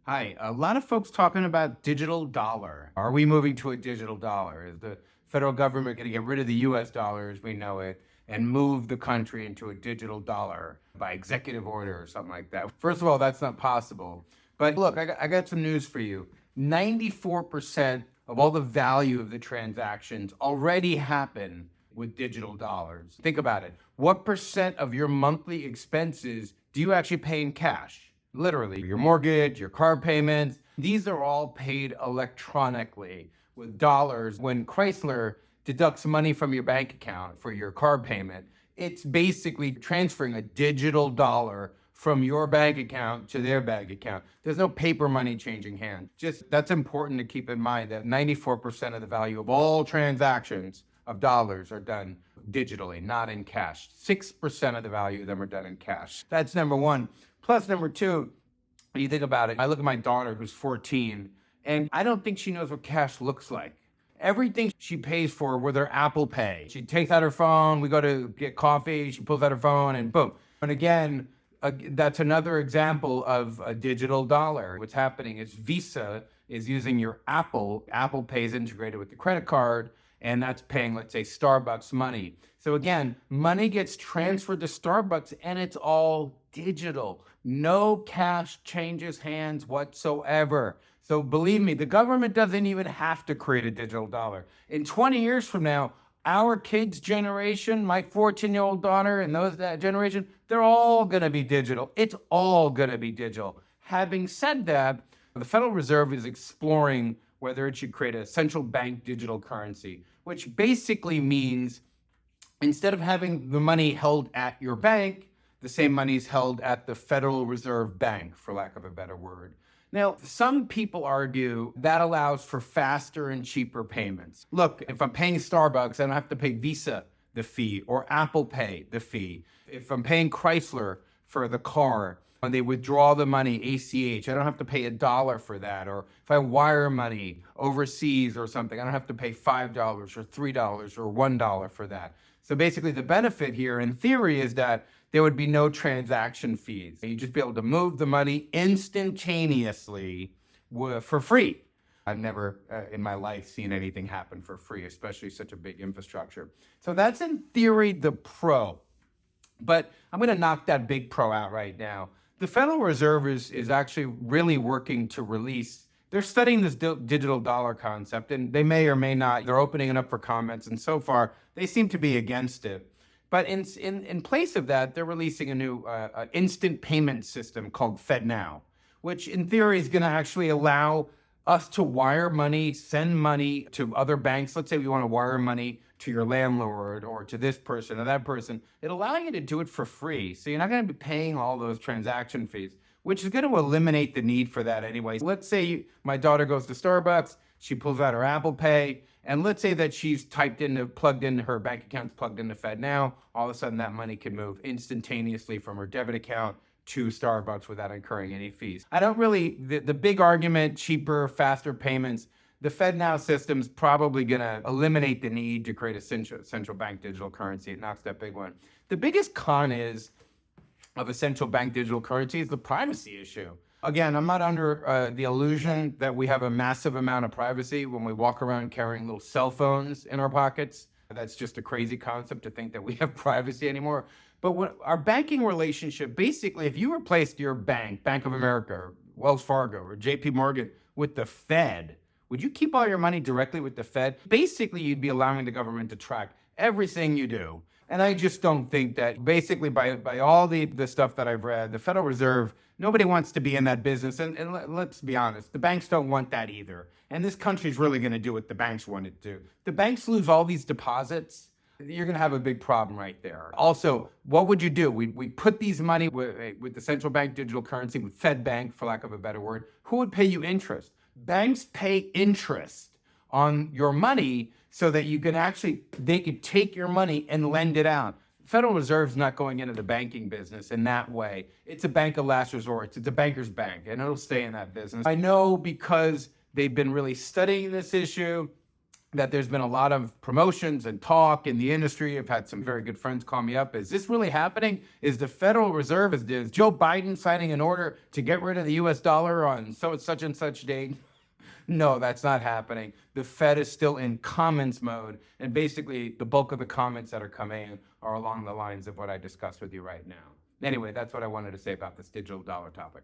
Hi, a lot of folks talking about digital dollar. Are we moving to a digital dollar? Is the federal government going to get rid of the US dollar as we know it and move the country into a digital dollar by executive order or something like that? First of all, that's not possible. But look, I got some news for you. 94% of all the value of the transactions already happen with digital dollars. Think about it. What percent of your monthly expenses do you actually pay in cash? Literally, your mortgage, your car payments, these are all paid electronically with dollars. When Chrysler deducts money from your bank account for your car payment, it's basically transferring a digital dollar from your bank account to their bank account. There's no paper money changing hands. Just that's important to keep in mind that 94% of the value of all transactions of dollars are done digitally, not in cash. 6% of the value of them are done in cash. That's number one. Plus, number two, when you think about it, I look at my daughter who's 14, and I don't think she knows what cash looks like. Everything she pays for with her Apple Pay. She takes out her phone, we go to get coffee, she pulls out her phone, and boom. And again, that's another example of a digital dollar. What's happening is Visa is using your Apple Pay is integrated with the credit card, and that's paying, let's say, Starbucks money. So again, money gets transferred to Starbucks and it's all digital. No cash changes hands whatsoever. So believe me, the government doesn't even have to create a digital dollar. In 20 years from now, our kids' generation, my 14-year-old daughter and that generation, they're all going to be digital. It's all going to be digital. Having said that, the Federal Reserve is exploring whether it should create a central bank digital currency, which basically means instead of having the money held at your bank, the same money is held at the Federal Reserve Bank, for lack of a better word. Now, some people argue that allows for faster and cheaper payments. Look, if I'm paying Starbucks, I don't have to pay Visa the fee or Apple Pay the fee. If I'm paying Chrysler for the car, when they withdraw the money, ACH, I don't have to pay $1 for that. Or if I wire money overseas or something, I don't have to pay $5 or $3 or $1 for that. So basically the benefit here in theory is that there would be no transaction fees. You'd just be able to move the money instantaneously for free. I've never in my life seen anything happen for free, especially such a big infrastructure. So that's in theory the pro. But I'm going to knock that big pro out right now. The Federal Reserve is actually really working to release. They're studying this digital dollar concept, and they may or may not. They're opening it up for comments, and so far, they seem to be against it. But in place of that, they're releasing a new instant payment system called FedNow, which in theory is going to actually allow us to wire money, send money to other banks. Let's say we want to wire money to your landlord or to this person or that person. It'll allow you to do it for free. So you're not going to be paying all those transaction fees, which is going to eliminate the need for that anyway. Let's say my daughter goes to Starbucks, she pulls out her Apple Pay, and let's say that she's plugged in her bank account's plugged into FedNow. All of a sudden that money can move instantaneously from her debit account to Starbucks without incurring any fees. I don't really, the big argument, cheaper, faster payments, the FedNow system's probably going to eliminate the need to create a central bank digital currency. It knocks that big one. The biggest con of a central bank digital currency is the privacy issue. Again, I'm not under the illusion that we have a massive amount of privacy when we walk around carrying little cell phones in our pockets. That's just a crazy concept to think that we have privacy anymore. But what our banking relationship, basically, if you replaced your bank, Bank of America, or Wells Fargo, or JP Morgan, with the Fed, would you keep all your money directly with the Fed? Basically, you'd be allowing the government to track everything you do. And I just don't think that, basically, by all the stuff that I've read, the Federal Reserve, nobody wants to be in that business. And let's be honest, the banks don't want that either. And this country's really going to do what the banks want it to do. The banks lose all these deposits, you're going to have a big problem right there. Also, what would you do? We put these money with the central bank digital currency, with Fed Bank, for lack of a better word. Who would pay you interest? Banks pay interest on your money so that they could take your money and lend it out. The Federal Reserve's not going into the banking business in that way. It's a bank of last resort. It's a banker's bank, and it'll stay in that business. I know because they've been really studying this issue. that there's been a lot of promotions and talk in the industry. I've had some very good friends call me up. Is this really happening? Is the Federal Reserve, is Joe Biden signing an order to get rid of the US dollar on such and such date? No, that's not happening. The Fed is still in comments mode. And basically, the bulk of the comments that are coming in are along the lines of what I discussed with you right now. Anyway, that's what I wanted to say about this digital dollar topic.